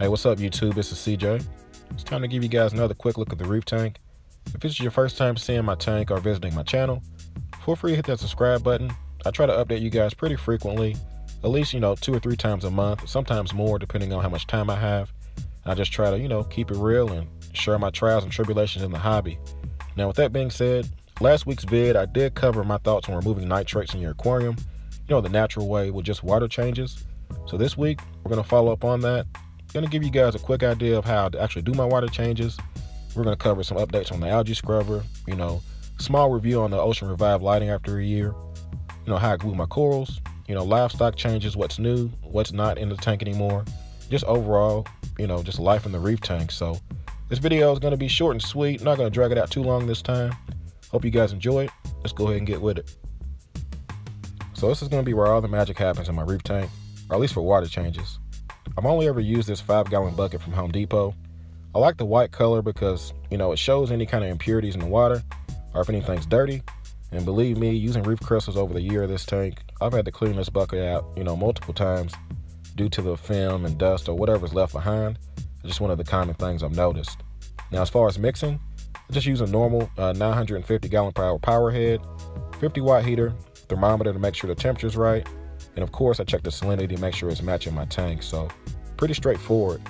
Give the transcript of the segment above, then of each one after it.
Hey, what's up YouTube? This is CJ. It's time to give you guys another quick look at the Reef tank. If this is your first time seeing my tank or visiting my channel, feel free to hit that subscribe button. I try to update you guys pretty frequently, at least 2 or 3 times a month, sometimes more depending on how much time I have. I just try to keep it real and share my trials and tribulations in the hobby. Now with that being said, last week's vid I did cover my thoughts on removing nitrates in your aquarium, the natural way with just water changes. So this week we're going to follow up on that. Going to give you guys a quick idea of how to actually do my water changes. We're going to cover some updates on the algae scrubber, small review on the ocean revive lighting after a year, how I glue my corals, livestock changes, what's new, what's not in the tank anymore, just overall, just life in the reef tank. So this video is going to be short and sweet, not going to drag it out too long this time. Hope you guys enjoy it. Let's go ahead and get with it. So this is going to be where all the magic happens in my reef tank, or at least for water changes. I've only ever used this 5-gallon bucket from Home Depot. I like the white color because, it shows any kind of impurities in the water or if anything's dirty. And believe me, using reef crystals over the year of this tank, I've had to clean this bucket out, multiple times due to the film and dust or whatever's left behind. It's just one of the common things I've noticed. Now, as far as mixing, I just use a normal 950 gallon per hour power head, 50 watt heater, thermometer to make sure the temperature's right. And of course, I check the salinity to make sure it's matching my tank. So pretty straightforward.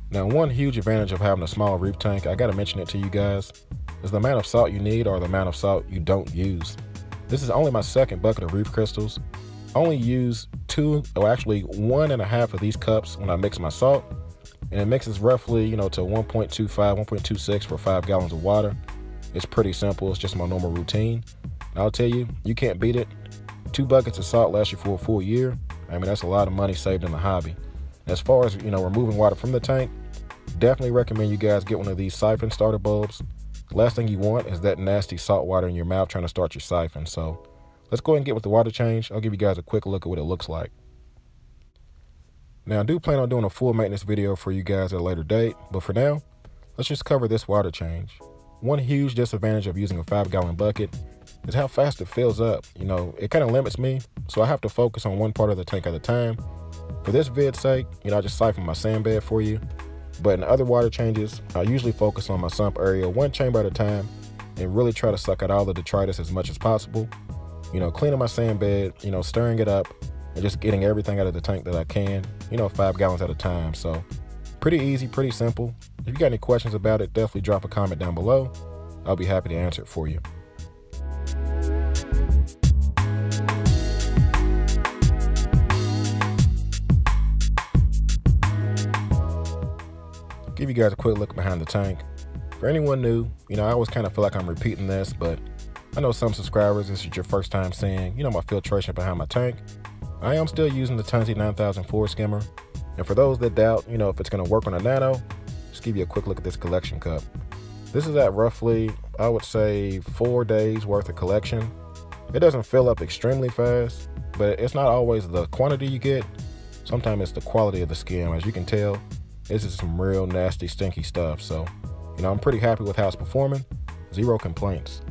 Now, one huge advantage of having a small reef tank, I gotta mention it to you guys, is the amount of salt you need or the amount of salt you don't use. This is only my second bucket of reef crystals. I only use 1.5 of these cups when I mix my salt. And it mixes roughly, to 1.25, 1.26 for 5 gallons of water. It's pretty simple. It's just my normal routine. And I'll tell you, you can't beat it. 2 buckets of salt lasts you for a full year. I mean, that's a lot of money saved in the hobby. As far as, removing water from the tank, definitely recommend you guys get one of these siphon starter bulbs. The last thing you want is that nasty salt water in your mouth trying to start your siphon. So let's go ahead and get with the water change. I'll give you guys a quick look at what it looks like. Now, I do plan on doing a full maintenance video for you guys at a later date, but for now, let's just cover this water change. One huge disadvantage of using a 5-gallon bucket is how fast it fills up. It kind of limits me, so I have to focus on one part of the tank at a time. For this vid's sake, I just siphon my sand bed for you. But in other water changes, I usually focus on my sump area one chamber at a time and really try to suck out all the detritus as much as possible. Cleaning my sand bed, stirring it up, and just getting everything out of the tank that I can, 5 gallons at a time. So pretty easy, pretty simple. If you got any questions about it, definitely drop a comment down below. I'll be happy to answer it for you. Give you guys a quick look behind the tank. For anyone new, I always kind of feel like I'm repeating this, but I know some subscribers, this is your first time seeing, my filtration behind my tank. I am still using the Tunze9004 Skimmer. And for those that doubt, if it's gonna work on a nano, just give you a quick look at this collection cup. This is at roughly, I would say 4 days worth of collection. It doesn't fill up extremely fast, but it's not always the quantity you get. Sometimes it's the quality of the skim. As you can tell, this is some real nasty, stinky stuff. So, I'm pretty happy with how it's performing. 0 complaints.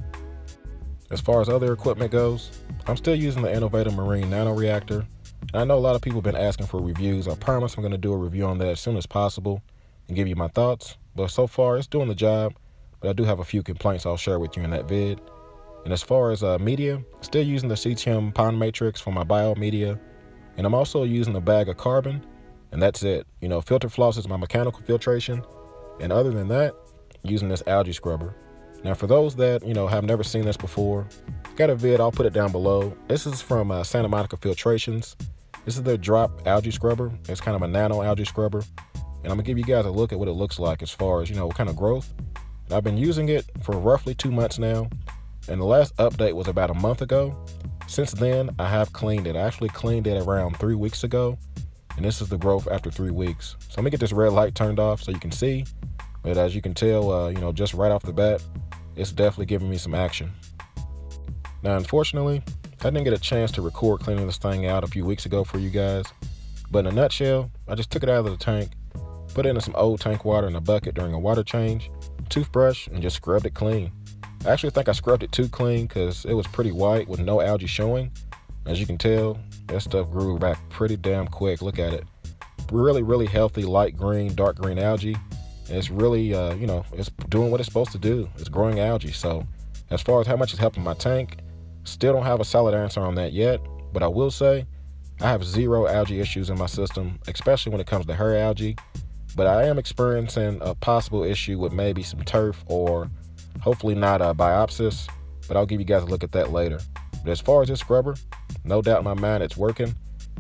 As far as other equipment goes, I'm still using the innovative marine nano reactor. And I know a lot of people have been asking for reviews. I promise I'm going to do a review on that as soon as possible and give you my thoughts. But so far, it's doing the job. But I do have a few complaints I'll share with you in that vid. And as far as media, still using the CTM pond matrix for my biomedia. And I'm also using a bag of carbon. And that's it. Filter floss is my mechanical filtration. And other than that, using this algae scrubber. Now, for those that, have never seen this before, got a vid, I'll put it down below. This is from Santa Monica Filtrations. This is their drop algae scrubber. It's kind of a nano algae scrubber. And I'm gonna give you guys a look at what it looks like as far as, what kind of growth. And I've been using it for roughly 2 months now. And the last update was about a month ago. Since then, I have cleaned it. I actually cleaned it around 3 weeks ago. And this is the growth after 3 weeks. So let me get this red light turned off so you can see. But as you can tell, just right off the bat, it's definitely giving me some action. Now, unfortunately, I didn't get a chance to record cleaning this thing out a few weeks ago for you guys. But in a nutshell, I just took it out of the tank, put it in some old tank water in a bucket during a water change, toothbrush, and just scrubbed it clean. I actually think I scrubbed it too clean because it was pretty white with no algae showing. As you can tell, that stuff grew back pretty damn quick. Look at it. really healthy light green, dark green algae. And it's really, you know, it's doing what it's supposed to do. It's growing algae. So as far as how much it's helping my tank, still don't have a solid answer on that yet. But I will say I have zero algae issues in my system, especially when it comes to hair algae. But I am experiencing a possible issue with maybe some turf or hopefully not a Bryopsis. But I'll give you guys a look at that later. But as far as this scrubber, no doubt in my mind it's working.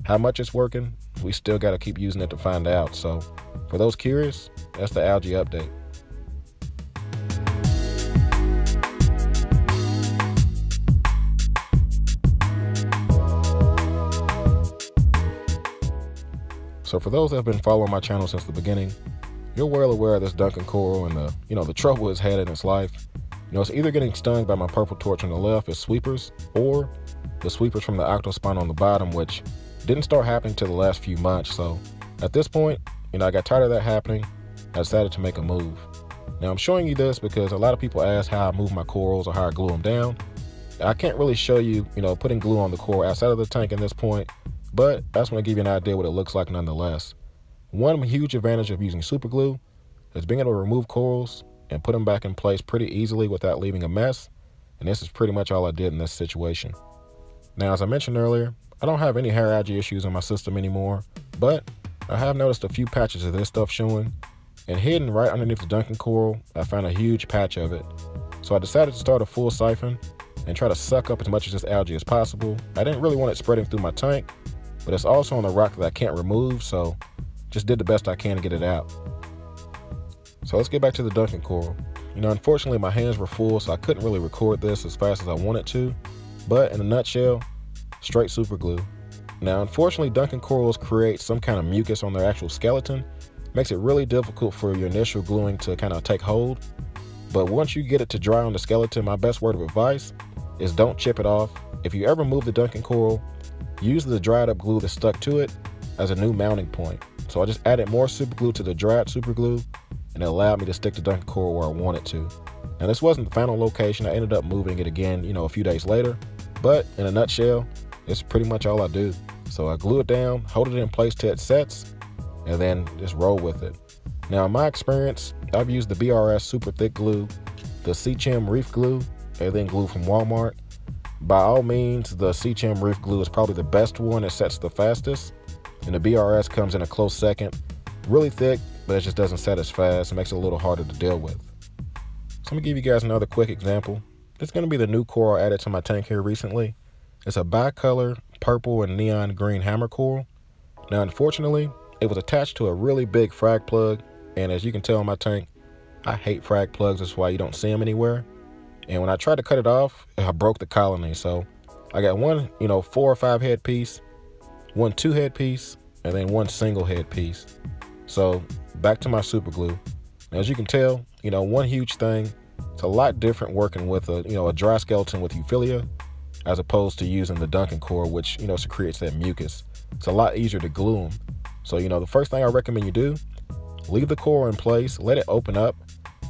How much it's working, we still got to keep using it to find out. So for those curious, that's the algae update. So for those that have been following my channel since the beginning, you're well aware of this Duncan coral and the trouble it's had in its life. It's either getting stung by my purple torch on the left as sweepers, or the sweepers from the octospine on the bottom, which didn't start happening till the last few months. So at this point, I got tired of that happening. I decided to make a move. Now I'm showing you this because a lot of people ask how I move my corals or how I glue them down. I can't really show you, putting glue on the coral outside of the tank at this point, but I just want to give you an idea what it looks like nonetheless. One huge advantage of using super glue is being able to remove corals and put them back in place pretty easily without leaving a mess. And this is pretty much all I did in this situation. Now, as I mentioned earlier, I don't have any hair algae issues in my system anymore, but I have noticed a few patches of this stuff showing, and hidden right underneath the Duncan coral, I found a huge patch of it. So I decided to start a full siphon and try to suck up as much of this algae as possible. I didn't really want it spreading through my tank, but it's also on the rock that I can't remove, so just did the best I can to get it out. So let's get back to the Duncan coral. Unfortunately my hands were full, so I couldn't really record this as fast as I wanted to, but in a nutshell, straight super glue. Now unfortunately Duncan corals create some kind of mucus on their actual skeleton. Makes it really difficult for your initial gluing to kind of take hold. But once you get it to dry on the skeleton, my best word of advice is don't chip it off. If you ever move the Duncan coral, use the dried up glue that's stuck to it as a new mounting point. So I just added more super glue to the dried super glue, and it allowed me to stick the Duncan coral where I wanted to. Now this wasn't the final location. I ended up moving it again, a few days later. But in a nutshell, it's pretty much all I do. So I glue it down, hold it in place till it sets, and then just roll with it. Now in my experience, I've used the BRS super thick glue, the CCHM Reef glue, everything glue from Walmart. By all means, the CCHM Reef glue is probably the best one. It sets the fastest, and the BRS comes in a close second. Really thick, but it just doesn't set as fast. It makes it a little harder to deal with. So let me give you guys another quick example. This is going to be the new coral added to my tank here recently. It's a bicolor purple and neon green hammer coral. Now unfortunately, it was attached to a really big frag plug, and as you can tell in my tank, I hate frag plugs. That's why you don't see them anywhere. And when I tried to cut it off, I broke the colony. So I got one, 4 or 5 head piece, one 2 head piece, and then one single head piece. So back to my super glue. Now, as you can tell, one huge thing, it's a lot different working with a dry skeleton with euphilia as opposed to using the Duncan coral, which, secretes that mucus. It's a lot easier to glue them. So, the first thing I recommend you do, leave the coral in place, let it open up,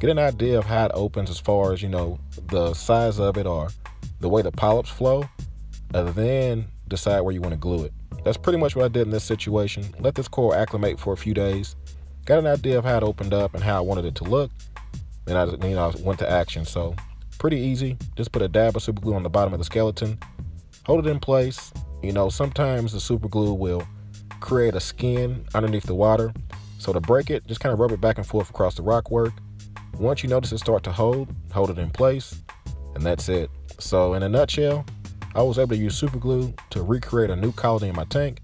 get an idea of how it opens as far as, the size of it or the way the polyps flow, and then decide where you want to glue it. That's pretty much what I did in this situation. Let this coral acclimate for a few days, got an idea of how it opened up and how I wanted it to look, then I went to action. So pretty easy. Just put a dab of super glue on the bottom of the skeleton, hold it in place. Sometimes the super glue will create a skin underneath the water. So to break it, just kind of rub it back and forth across the rock work. Once you notice it start to hold it in place, and that's it. So in a nutshell, I was able to use super glue to recreate a new colony in my tank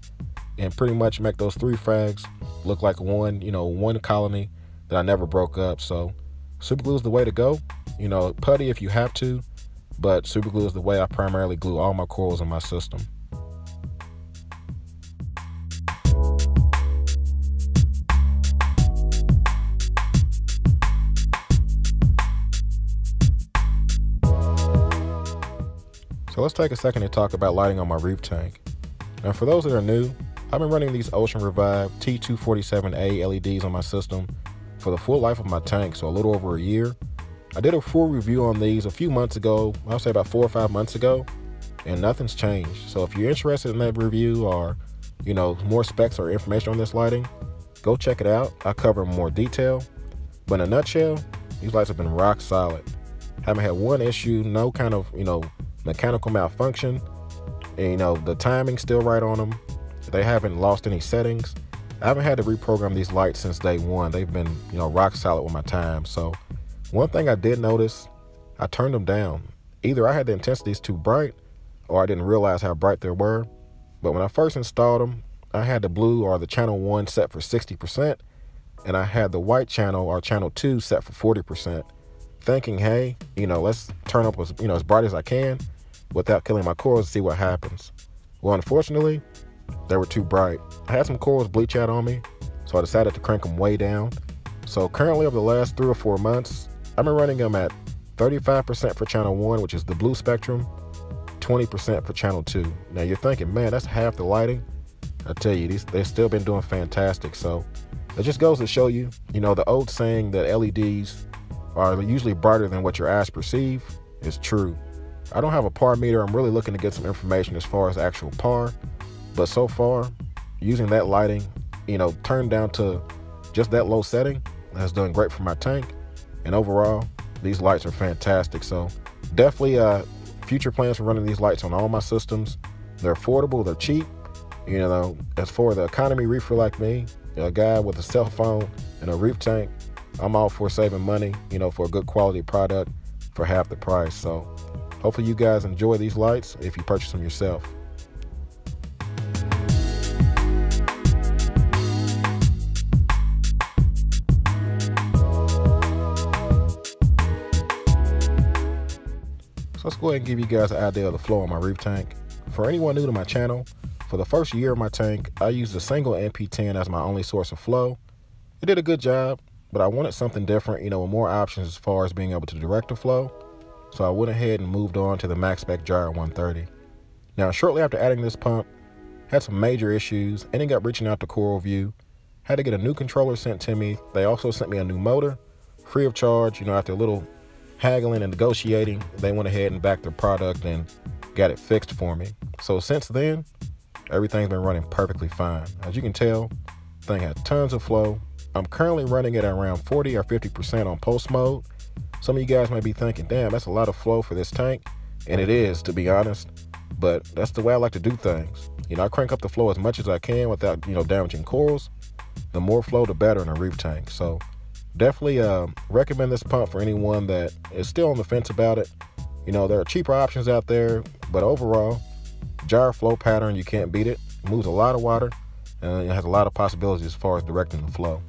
and pretty much make those 3 frags look like one colony that I never broke up. So super glue is the way to go. Putty if you have to, but super glue is the way I primarily glue all my corals in my system. So let's take a second to talk about lighting on my Reef tank. Now for those that are new, I've been running these Ocean Revive T247 LEDs on my system for the full life of my tank, so a little over a year. I did a full review on these a few months ago, I'll say about 4 or 5 months ago, and nothing's changed. So if you're interested in that review or, more specs or information on this lighting, go check it out. I cover in more detail. But in a nutshell, these lights have been rock solid. Haven't had one issue, no kind of, mechanical malfunction. And, the timing's still right on them. They haven't lost any settings. I haven't had to reprogram these lights since day one. They've been, rock solid with my time. So one thing I did notice, I turned them down. Either I had the intensities too bright or I didn't realize how bright they were. But when I first installed them, I had the blue or the channel 1 set for 60%, and I had the white channel or channel 2 set for 40%, thinking, hey, let's turn up as bright as I can without killing my corals to see what happens. Well, unfortunately, they were too bright. I had some corals bleach out on me, so I decided to crank them way down. So currently, over the last 3 or 4 months, I've been running them at 35% for channel 1, which is the blue spectrum, 20% for channel 2. Now you're thinking, man, that's half the lighting. I tell you, they've still been doing fantastic. So it just goes to show you, the old saying that LEDs are usually brighter than what your eyes perceive is true. I don't have a par meter. I'm really looking to get some information as far as actual par. But so far, using that lighting, turned down to just that low setting, has done great for my tank. And overall, these lights are fantastic. So definitely future plans for running these lights on all my systems. They're affordable, they're cheap. As for the economy reefer like me, a guy with a cell phone and a reef tank, I'm all for saving money, for a good quality product for half the price. So hopefully you guys enjoy these lights if you purchase them yourself. So let's go ahead and give you guys an idea of the flow on my reef tank. For anyone new to my channel, for the first year of my tank, I used a single NP10 as my only source of flow. It did a good job, but I wanted something different, with more options as far as being able to direct the flow. So I went ahead and moved on to the Maxspect Gyre 130. Now, shortly after adding this pump, had some major issues, ending up reaching out to CoralView, had to get a new controller sent to me. They also sent me a new motor, free of charge. After a little haggling and negotiating, they went ahead and backed their product and got it fixed for me. So since then, everything's been running perfectly fine. As you can tell, the thing has tons of flow. I'm currently running it at around 40 or 50% on post mode. Some of you guys might be thinking, damn, that's a lot of flow for this tank. And it is, to be honest. But that's the way I like to do things. I crank up the flow as much as I can without, damaging corals. The more flow, the better in a reef tank. So definitely recommend this pump for anyone that is still on the fence about it. There are cheaper options out there, but overall, Gyre flow pattern, you can't beat it. It moves a lot of water, and it has a lot of possibilities as far as directing the flow.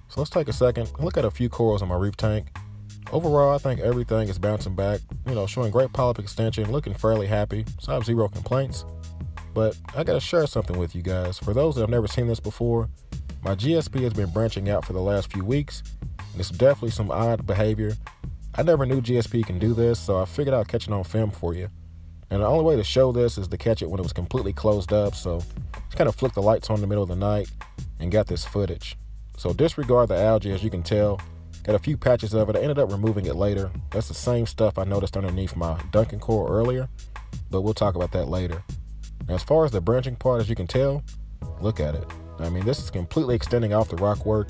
So let's take a second and look at a few corals in my reef tank. Overall, I think everything is bouncing back, showing great polyp extension, looking fairly happy, so I have zero complaints. But I gotta share something with you guys. For those that have never seen this before, my GSP has been branching out for the last few weeks, and it's definitely some odd behavior. I never knew GSP can do this, so I figured I'd catch it on film for you. And the only way to show this is to catch it when it was completely closed up, so just kind of flicked the lights on in the middle of the night and got this footage. So disregard the algae, as you can tell. Got a few patches of it. I ended up removing it later. That's the same stuff I noticed underneath my Duncan coral earlier, but we'll talk about that later. Now, as far as the branching part, as you can tell, look at it. I mean, this is completely extending off the rock work.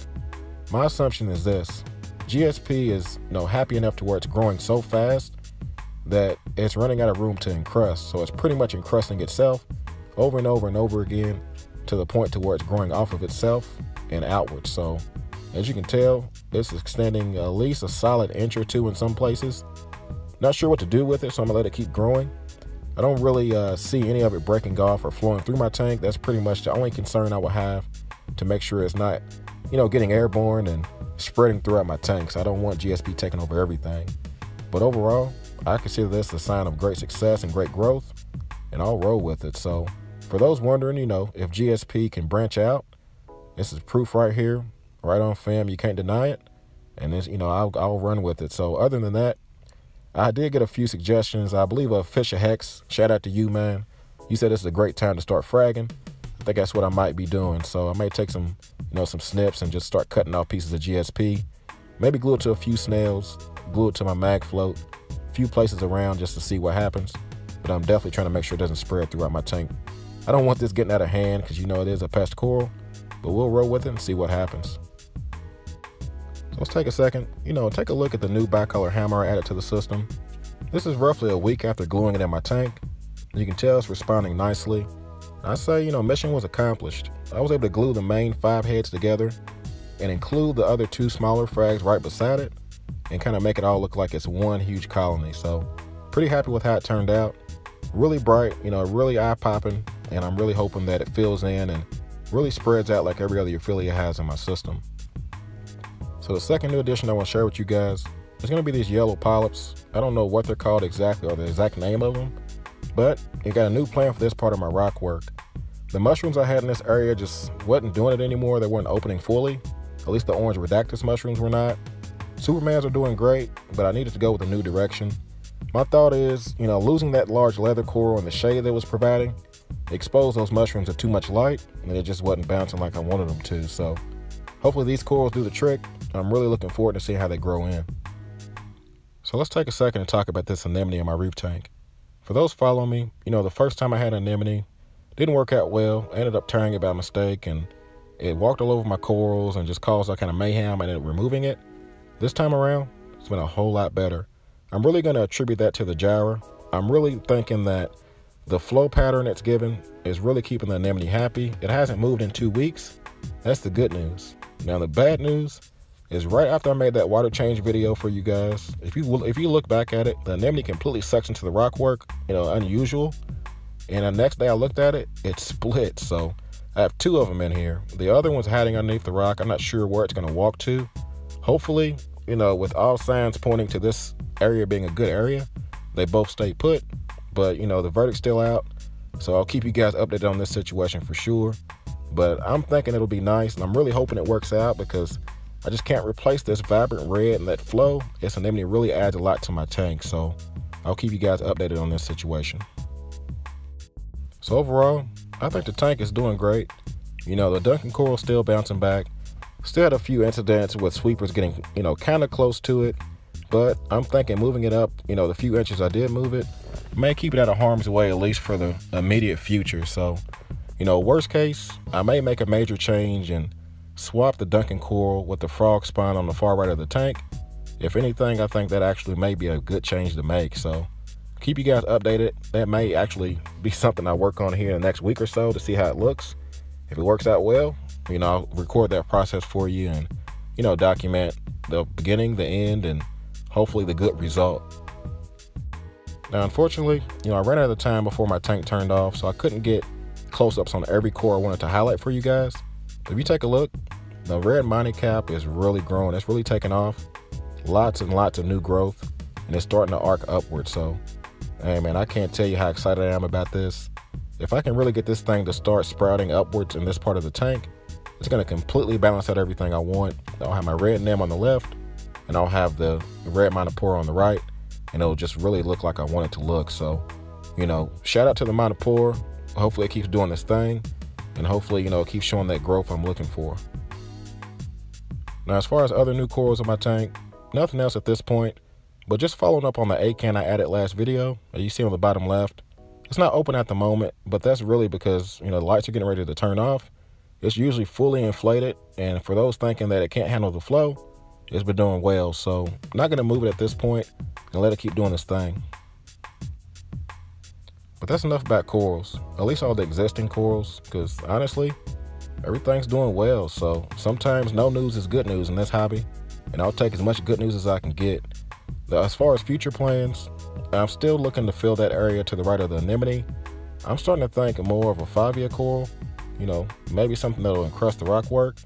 My assumption is this: GSP is happy enough to where it's growing so fast that it's running out of room to encrust. So it's pretty much encrusting itself over and over and over again to the point to where it's growing off of itself and outward. So as you can tell, it's extending at least a solid inch or two in some places. Not sure what to do with it, so I'm gonna let it keep growing. I don't really see any of it breaking off or flowing through my tank. That's pretty much the only concern I would have, to make sure it's not, getting airborne and spreading throughout my tanks. I don't want GSP taking over everything. But overall, I consider this a sign of great success and great growth, and I'll roll with it. So for those wondering, if GSP can branch out, this is proof right here, right on film. You can't deny it. And this, I'll run with it. So other than that, I did get a few suggestions. I believe Fisher Hex, shout out to you, man. You said this is a great time to start fragging. I think that's what I might be doing. So I may take some, some snips and just start cutting off pieces of GSP. Maybe glue it to a few snails, glue it to my mag float, a few places around just to see what happens. But I'm definitely trying to make sure it doesn't spread throughout my tank. I don't want this getting out of hand because it is a pest coral. but we'll roll with it and see what happens. So let's take a second, take a look at the new bicolor hammer I added to the system. This is roughly a week after gluing it in my tank. You can tell it's responding nicely. I say, mission was accomplished. I was able to glue the main 5 heads together and include the other 2 smaller frags right beside it and kind of make it all look like it's one huge colony. So pretty happy with how it turned out. Really bright, really eye-popping, and I'm really hoping that it fills in and really spreads out like every other Ophilia has in my system. So the second new addition I want to share with you guys is going to be these yellow polyps. I don't know what they're called exactly or the exact name of them, but I got a new plan for this part of my rock work. The mushrooms I had in this area just wasn't doing it anymore. They weren't opening fully. At least the orange Redactus mushrooms were not. Supermans are doing great, but I needed to go with a new direction. My thought is, losing that large leather coral and the shade that it was providing exposed those mushrooms to too much light, and it just wasn't bouncing like I wanted them to. So hopefully these corals do the trick. I'm really looking forward to seeing how they grow in. So let's take a second and talk about this anemone in my reef tank. For those following me, the first time I had an anemone, didn't work out well. I ended up tearing it by mistake, and it walked all over my corals and just caused all kind of mayhem. I ended up removing it. This time around, it's been a whole lot better. I'm really going to attribute that to the gyre. I'm really thinking that the flow pattern it's given is really keeping the anemone happy. It hasn't moved in 2 weeks. That's the good news. Now the bad news is right after I made that water change video for you guys, if you look back at it, the anemone completely sucks into the rock work, unusual. And the next day I looked at it, it split. So I have 2 of them in here. The other one's hiding underneath the rock. I'm not sure where it's going to walk to. Hopefully, with all signs pointing to this area being a good area, they both stay put. But, the verdict's still out. So I'll keep you guys updated on this situation for sure. But I'm thinking it'll be nice, and I'm really hoping it works out because I just can't replace this vibrant red and that flow. This anemone really adds a lot to my tank. So I'll keep you guys updated on this situation. So overall, I think the tank is doing great. The Duncan coral's still bouncing back. Still had a few incidents with sweepers getting, kind of close to it. But I'm thinking moving it up, the few inches I did move it, may keep it out of harm's way, at least for the immediate future. So, worst case, I may make a major change and swap the Duncan coral with the frog spawn on the far right of the tank. If anything, I think that actually may be a good change to make. So keep you guys updated. That may actually be something I work on here in the next week or so to see how it looks. If it works out well, I'll record that process for you and, document the beginning, the end, and hopefully the good result. Now, unfortunately, I ran out of time before my tank turned off, so I couldn't get close-ups on every core I wanted to highlight for you guys. If you take a look, the red mining cap is really growing. It's really taking off. Lots and lots of new growth, and it's starting to arc upward. So, hey man, I can't tell you how excited I am about this. If I can really get this thing to start sprouting upwards in this part of the tank, it's going to completely balance out everything I want. I'll have my red nem on the left, and I'll have the red monopore on the right, and it'll just really look like I want it to look. So, shout out to the monopore. Hopefully it keeps doing this thing, and hopefully, it keeps showing that growth I'm looking for. Now, as far as other new corals in my tank, nothing else at this point, but just following up on the A-can I added last video, as you see on the bottom left. It's not open at the moment, but that's really because, the lights are getting ready to turn off. It's usually fully inflated, and for those thinking that it can't handle the flow, it's been doing well. So I'm not going to move it at this point and let it keep doing its thing. But that's enough about corals, at least all the existing corals, because honestly, everything's doing well. So sometimes no news is good news in this hobby, and I'll take as much good news as I can get. Now, as far as future plans, I'm still looking to fill that area to the right of the anemone. I'm starting to think more of a 5-year coral, maybe something that'll encrust the rock work.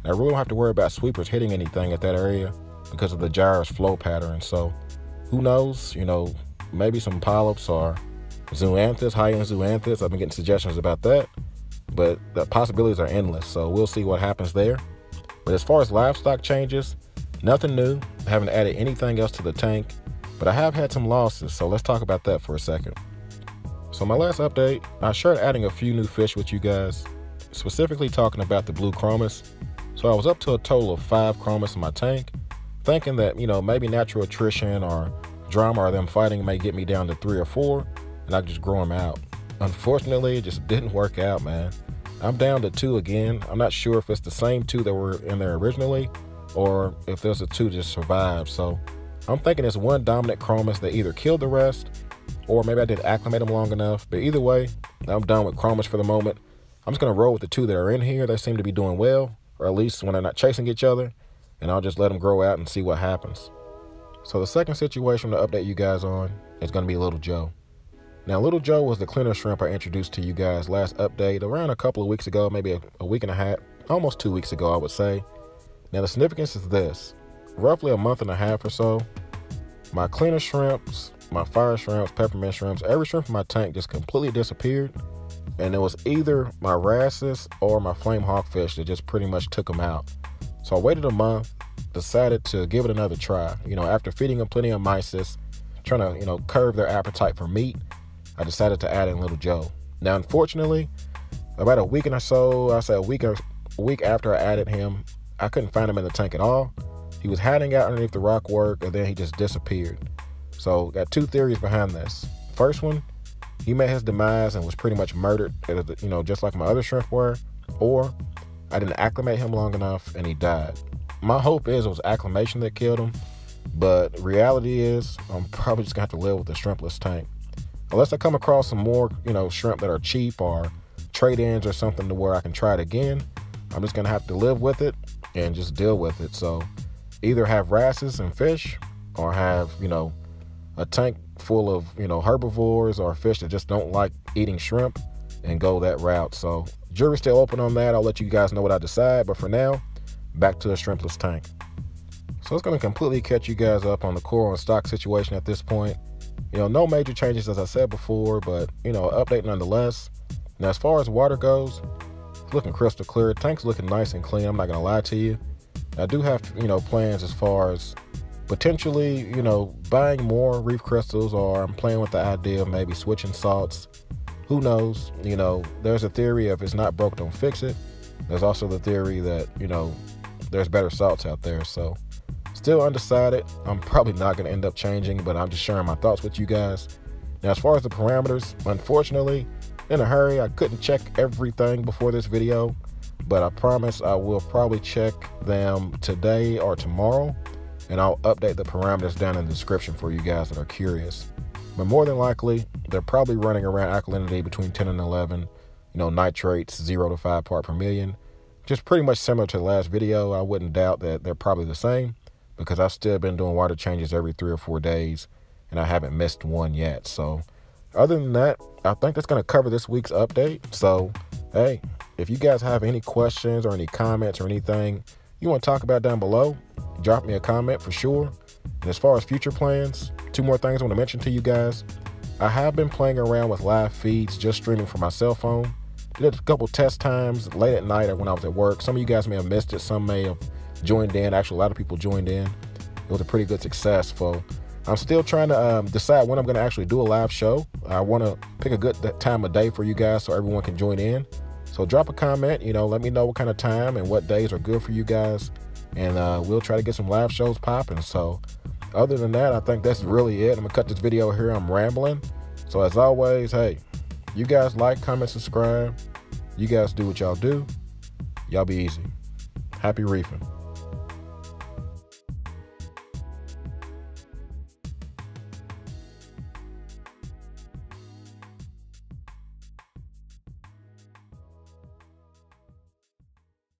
I really don't have to worry about sweepers hitting anything at that area because of the gyre's flow pattern. So who knows, maybe some polyps or zoanthus, high-end zoanthus. I've been getting suggestions about that, but the possibilities are endless. So we'll see what happens there. But as far as livestock changes, nothing new. I haven't added anything else to the tank, but I have had some losses. So let's talk about that for a second. So my last update, I shared adding a few new fish with you guys, specifically talking about the blue Chromis. So I was up to a total of 5 Chromis in my tank, thinking that, maybe natural attrition or drama or them fighting may get me down to 3 or 4, and I could just grow them out. Unfortunately, it just didn't work out, man. I'm down to 2 again. I'm not sure if it's the same 2 that were in there originally or if there's a 2 just survived. So I'm thinking it's one dominant Chromis that either killed the rest or maybe I didn't acclimate them long enough. But either way, I'm done with Chromis for the moment. I'm just going to roll with the 2 that are in here. They seem to be doing well, or at least when they're not chasing each other, and I'll just let them grow out and see what happens. So the second situation to update you guys on is going to be Little Joe. Now, Little Joe was the cleaner shrimp I introduced to you guys last update around a couple of weeks ago, maybe a week and a half, almost 2 weeks ago, I would say. Now, the significance is this. Roughly a month and a half or so, my cleaner shrimps, my fire shrimps, peppermint shrimps, every shrimp in my tank just completely disappeared. And it was either my wrasses or my Flame Hawkfish that just pretty much took them out. So I waited a month, decided to give it another try. You know, after feeding them plenty of mysis, trying to, you know, curb their appetite for meat, I decided to add in Little Joe. Now, unfortunately, about a week and so, I say a week after I added him, I couldn't find him in the tank at all. He was hiding out underneath the rock work, and then he just disappeared. So got 2 theories behind this. First one, he met his demise and was pretty much murdered, you know, just like my other shrimp were, or I didn't acclimate him long enough and he died. My hope is it was acclimation that killed him, but reality is I'm probably just gonna have to live with the shrimpless tank. Unless I come across some more, you know, shrimp that are cheap or trade-ins or something to where I can try it again, I'm just gonna have to live with it and just deal with it. So either have wrasses and fish or have, you know, a tank full of, you know, herbivores or fish that just don't like eating shrimp and go that route. So jury's still open on that. I'll let you guys know what I decide. But for now, back to a shrimpless tank. So it's going to completely catch you guys up on the core and stock situation at this point. You know, no major changes as I said before, but, you know, update nonetheless. Now, as far as water goes, it's looking crystal clear. Tank's looking nice and clean. I'm not going to lie to you. I do have, you know, plans as far as potentially, you know, buying more reef crystals, or I'm playing with the idea of maybe switching salts. Who knows? You know, there's a theory if it's not broke, don't fix it. There's also the theory that, you know, there's better salts out there. So still undecided. I'm probably not going to end up changing, but I'm just sharing my thoughts with you guys. Now, as far as the parameters, unfortunately, in a hurry, I couldn't check everything before this video, but I promise I will probably check them today or tomorrow. And I'll update the parameters down in the description for you guys that are curious. But more than likely, they're probably running around alkalinity between 10 and 11, you know, nitrates 0 to 5 part per million. Just pretty much similar to the last video. I wouldn't doubt that they're probably the same because I've still been doing water changes every 3 or 4 days and I haven't missed one yet. So other than that, I think that's going to cover this week's update. So, hey, if you guys have any questions or any comments or anything you want to talk about down below, drop me a comment for sure. And as far as future plans, 2 more things I want to mention to you guys. I have been playing around with live feeds, just streaming from my cell phone. Did a couple test times late at night or when I was at work. Some of you guys may have missed it. Some may have joined in. Actually, a lot of people joined in. It was a pretty good success. So I'm still trying to decide when I'm going to actually do a live show. I want to pick a good time of day for you guys so everyone can join in. So drop a comment, you know, let me know what kind of time and what days are good for you guys. And we'll try to get some live shows popping. So other than that, I think that's really it. I'm going to cut this video here. I'm rambling. So as always, hey, you guys like, comment, subscribe. You guys do what y'all do. Y'all be easy. Happy reefing.